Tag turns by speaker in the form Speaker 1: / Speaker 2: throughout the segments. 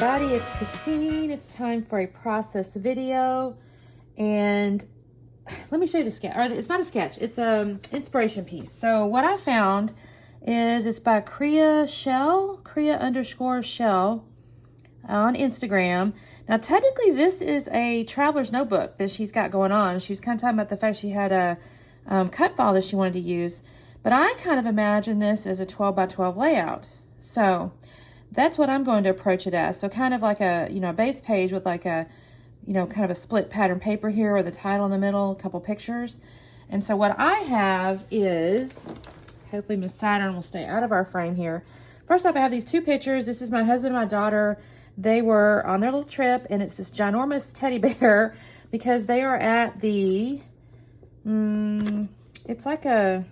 Speaker 1: everybody, it's Christine. It's time for a process video, and let me show you the sketch. Or it's not a sketch, it's an inspiration piece. So what I found is it's by Krea_Shell on Instagram. Now technically this is a traveler's notebook that she's got going on. She was kind of talking about the fact she had a cut file that she wanted to use, but I kind of imagine this as a 12 by 12 layout. So that's what I'm going to approach it as. So kind of like a, base page with like a, kind of a split pattern paper here with a title in the middle, a couple pictures. And so what I have is, hopefully Miss Saturn will stay out of our frame here. First off, I have these two pictures. This is my husband and my daughter. They were on their little trip, and it's this ginormous teddy bear because they are at the, it's like a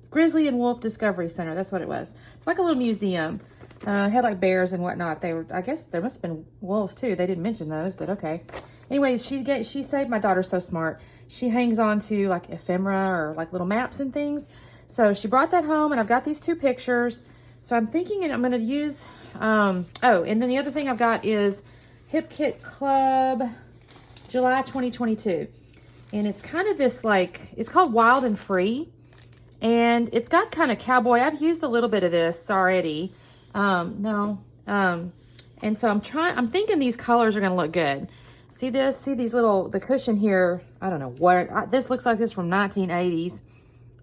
Speaker 1: Grizzly and Wolf Discovery Center. That's what it was. It's like a little museum. Had like bears and whatnot. They were, I guess there must have been wolves too. They didn't mention those, but okay. Anyway, she saved, my daughter's so smart. She hangs on to like ephemera or like little maps and things. So she brought that home, and I've got these two pictures. So I'm thinking I'm going to use, oh, and then the other thing I've got is Hip Kit Club July 2022. And it's kind of this like, it's called Wild and Free. And it's got kind of cowboy. I've used a little bit of this already. And so I'm thinking these colors are going to look good. See this? See these little, the cushion here. I don't know what, this looks like this from 1980s.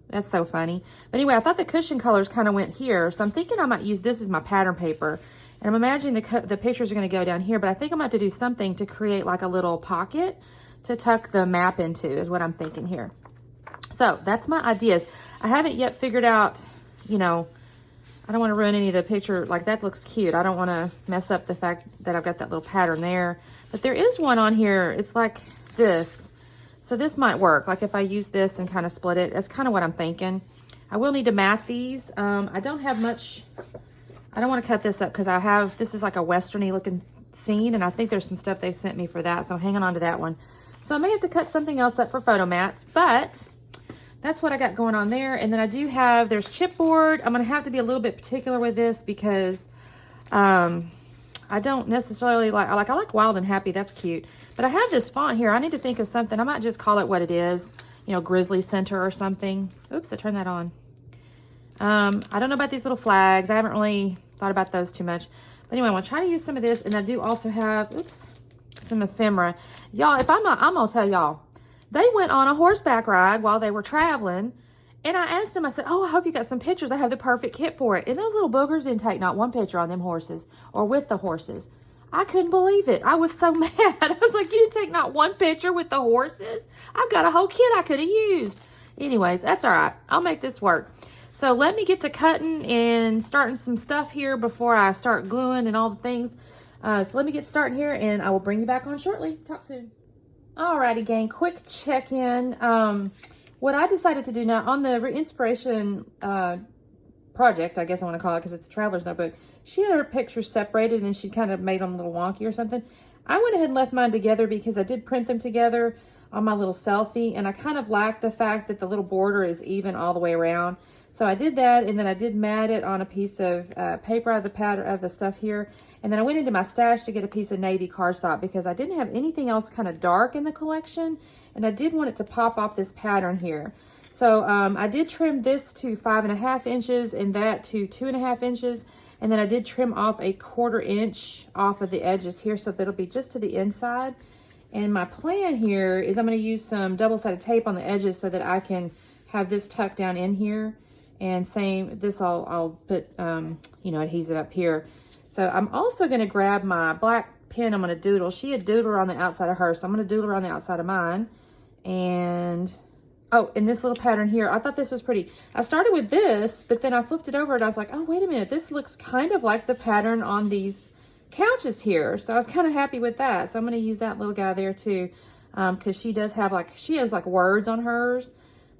Speaker 1: That's so funny. But anyway, I thought the cushion colors kind of went here. So I'm thinking I might use this as my pattern paper. And I'm imagining the pictures are going to go down here, but I think I'm going to have to do something to create like a little pocket to tuck the map into is what I'm thinking here. So that's my ideas. I haven't yet figured out, I don't want to ruin any of the picture. Like that looks cute. I don't want to mess up the fact that I've got that little pattern there. But there is one on here. It's like this. So this might work. Like if I use this and kind of split it, that's kind of what I'm thinking. I will need to mat these. I don't have much. I don't want to cut this up because this is like a westerny looking scene. And I think there's some stuff they've sent me for that. So I'm hanging on to that one. So I may have to cut something else up for photo mats, but that's what I got going on there. And then I do have, there's chipboard. I'm going to have to be a little bit particular with this because I don't necessarily like, I like Wild and Happy. That's cute. But I have this font here. I need to think of something. I might just call it what it is. Grizzly Center or something. Oops, I turned that on. I don't know about these little flags. I haven't really thought about those too much. But anyway, I'm going to try to use some of this. And I do also have, some ephemera. Y'all, if I'm going to tell y'all. They went on a horseback ride while they were traveling, and I asked them, I said, oh, I hope you got some pictures. I have the perfect kit for it. And those little boogers didn't take not one picture on them horses or with the horses. I couldn't believe it. I was so mad. I was like, you didn't take not one picture with the horses? I've got a whole kit I could have used. Anyways, that's all right. I'll make this work. So let me get to cutting and starting some stuff here before I start gluing and all the things. So let me get started here, and I will bring you back on shortly. Talk soon. Alrighty, gang, quick check-in. What I decided to do now on the inspiration project, I guess I want to call it because it's a traveler's notebook, she had her pictures separated and then she kind of made them a little wonky or something. I went ahead and left mine together because I did print them together on my little selfie, and I kind of like the fact that the little border is even all the way around. So I did that, and then I did mat it on a piece of paper out of the pattern of the stuff here. And then I went into my stash to get a piece of navy cardstock because I didn't have anything else kind of dark in the collection, and I did want it to pop off this pattern here. So I did trim this to 5.5 inches and that to 2.5 inches. And then I did trim off a 1/4 inch off of the edges here so that it'll be just to the inside. And my plan here is I'm going to use some double-sided tape on the edges so that I can have this tucked down in here. And same, this I'll put, adhesive up here. So I'm also going to grab my black pen. I'm going to doodle. She had doodled on the outside of hers, so I'm going to doodle around the outside of mine. And, oh, in this little pattern here, I thought this was pretty. I started with this, but then I flipped it over and I was like, oh, wait a minute. This looks kind of like the pattern on these couches here. So I was kind of happy with that. So I'm going to use that little guy there too, because she has like words on hers.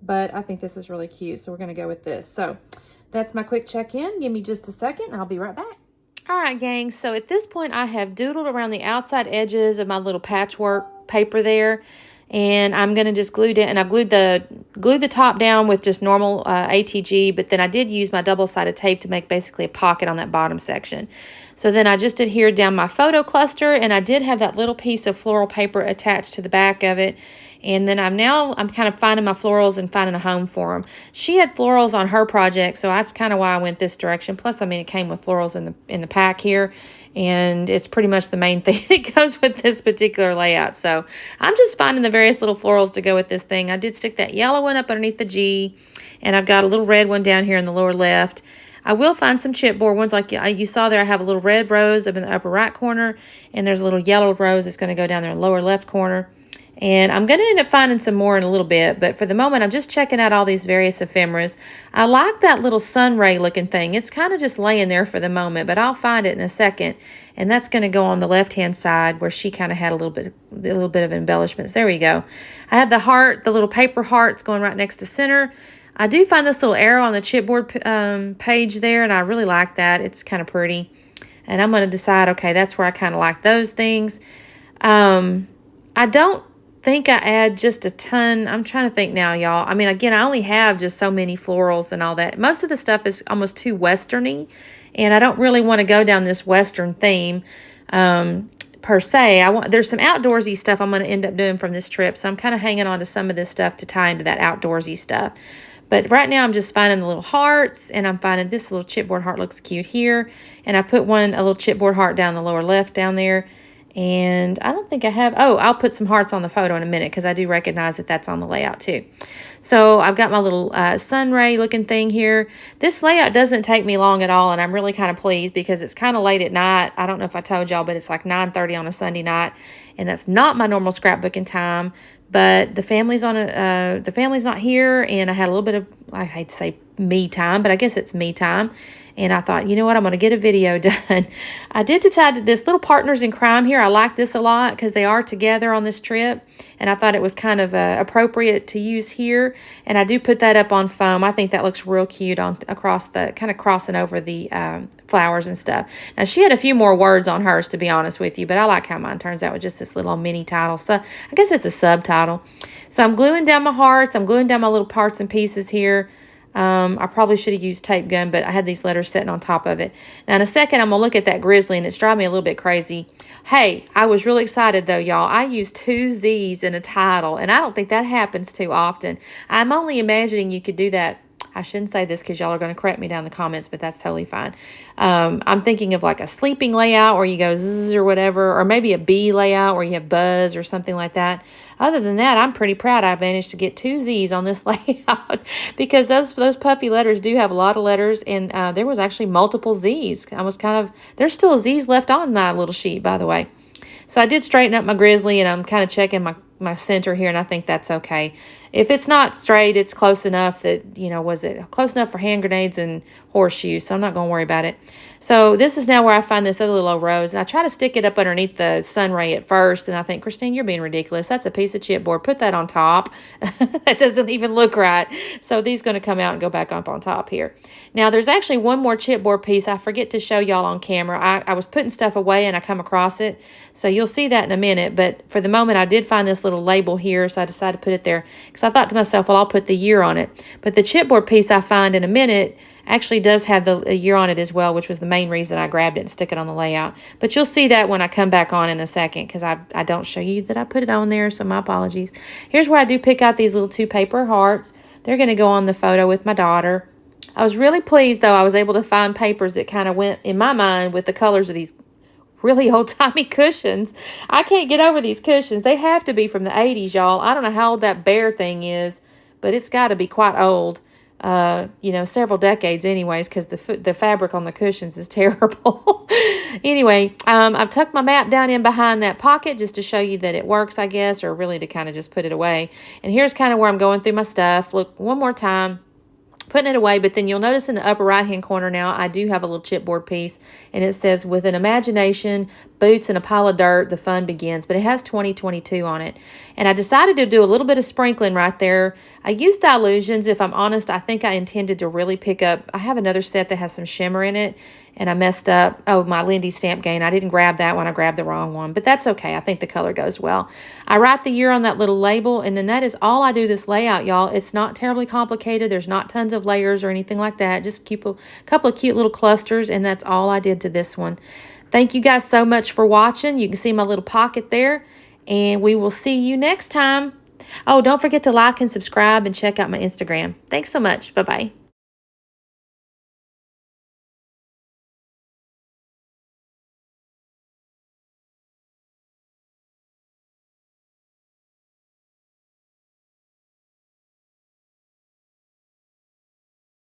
Speaker 1: But I think this is really cute, so we're going to go with this. So that's my quick check-in. Give me just a second, and I'll be right back. All right, gang. So at this point, I have doodled around the outside edges of my little patchwork paper there. And I'm going to just glue it, and I've glued the top down with just normal ATG, but then I did use my double-sided tape to make basically a pocket on that bottom section. So then I just adhered down my photo cluster, and I did have that little piece of floral paper attached to the back of it. And then I'm kind of finding my florals and finding a home for them. She had florals on her project, so that's kind of why I went this direction. Plus, I mean, it came with florals in the pack here, and it's pretty much the main thing that goes with this particular layout. So I'm just finding the various little florals to go with this thing. I did stick that yellow one up underneath the G, and I've got a little red one down here in the lower left. I will find some chipboard ones like you saw there. I have a little red rose up in the upper right corner, and there's a little yellow rose that's going to go down there in the lower left corner. And I'm going to end up finding some more in a little bit, but for the moment, I'm just checking out all these various ephemeras. I like that little sun ray looking thing. It's kind of just laying there for the moment, but I'll find it in a second. And that's going to go on the left-hand side where she kind of had a little bit of embellishments. There we go. I have the heart, the little paper hearts going right next to center. I do find this little arrow on the chipboard page there, and I really like that. It's kind of pretty. And I'm going to decide, okay, that's where I kind of like those things. I don't think I add just a ton. I'm trying to think now, y'all. I mean, again, I only have just so many florals and all that. Most of the stuff is almost too westerny, and I don't really want to go down this western theme per se. There's some outdoorsy stuff I'm going to end up doing from this trip, so I'm kind of hanging on to some of this stuff to tie into that outdoorsy stuff. But right now I'm just finding the little hearts, and I'm finding this little chipboard heart looks cute here, and I put a little chipboard heart down the lower left down there. And I don't think I have, I'll put some hearts on the photo in a minute because I do recognize that that's on the layout too. So I've got my little sun ray looking thing here. This layout doesn't take me long at all, and I'm really kind of pleased because it's kind of late at night. I don't know if I told y'all, but it's like 9:30 on a Sunday night, and that's not my normal scrapbooking time. But the family's not here, and I had a little bit of, I hate to say me time, but I guess it's me time. And I thought, you know what, I'm going to get a video done. I did decide that this little partners in crime here, I like this a lot because they are together on this trip. And I thought it was kind of appropriate to use here. And I do put that up on foam. I think that looks real cute across the, kind of crossing over the flowers and stuff. Now, she had a few more words on hers, to be honest with you. But I like how mine turns out with just this little mini title. So I guess it's a subtitle. So I'm gluing down my hearts. I'm gluing down my little parts and pieces here. I probably should have used tape gun, but I had these letters sitting on top of it. Now, in a second, I'm going to look at that Grizzly, and it's driving me a little bit crazy. Hey, I was really excited, though, y'all. I used 2 Z's in a title, and I don't think that happens too often. I'm only imagining you could do that. I shouldn't say this because y'all are going to correct me down in the comments, but that's totally fine. I'm thinking of like a sleeping layout where you go zzz or whatever, or maybe a B layout where you have buzz or something like that. Other than that, I'm pretty proud I managed to get 2 Z's on this layout because those puffy letters do have a lot of letters, and there was actually multiple Z's. There's still Z's left on my little sheet, by the way. So I did straighten up my Grizzly, and I'm kind of checking my center here, and I think that's okay. If it's not straight, it's close enough that, was it close enough for hand grenades and horseshoes, so I'm not going to worry about it. So this is now where I find this other little rose, and I try to stick it up underneath the sun ray at first, and I think, Christine, you're being ridiculous. That's a piece of chipboard. Put that on top. That doesn't even look right. So these going to come out and go back up on top here. Now, there's actually one more chipboard piece I forget to show y'all on camera. I was putting stuff away, and I come across it, so you'll see that in a minute, but for the moment, I did find this little label here, so I decided to put it there, because I thought to myself, well, I'll put the year on it. But the chipboard piece I find in a minute actually does have the year on it as well, which was the main reason I grabbed it and stuck it on the layout. But you'll see that when I come back on in a second, because I don't show you that I put it on there, so my apologies. Here's where I do pick out these little 2 paper hearts. They're going to go on the photo with my daughter. I was really pleased, though. I was able to find papers that kind of went, in my mind, with the colors of these really old-timey cushions. I can't get over these cushions. They have to be from the 80s, y'all. I don't know how old that bear thing is, but it's got to be quite old. Several decades anyways, because the fabric on the cushions is terrible. Anyway, I've tucked my map down in behind that pocket just to show you that it works, I guess, or really to kind of just put it away. And here's kind of where I'm going through my stuff. Look, one more time. Putting it away, but then you'll notice in the upper right-hand corner now, I do have a little chipboard piece, and it says, with an imagination, boots, and a pile of dirt, the fun begins, but it has 2022 on it. And I decided to do a little bit of sprinkling right there. I used Dilutions. If I'm honest, I think I intended to really pick up, I have another set that has some shimmer in it, and I messed up. Oh, my Lindy stamp gain. I didn't grab that one. I grabbed the wrong one, but that's okay. I think the color goes well. I write the year on that little label, and then that is all I do this layout, y'all. It's not terribly complicated. There's not tons of layers or anything like that. Just keep a couple of cute little clusters, and that's all I did to this one. Thank you guys so much for watching. You can see my little pocket there, and we will see you next time. Oh, don't forget to like and subscribe and check out my Instagram. Thanks so much. Bye-bye.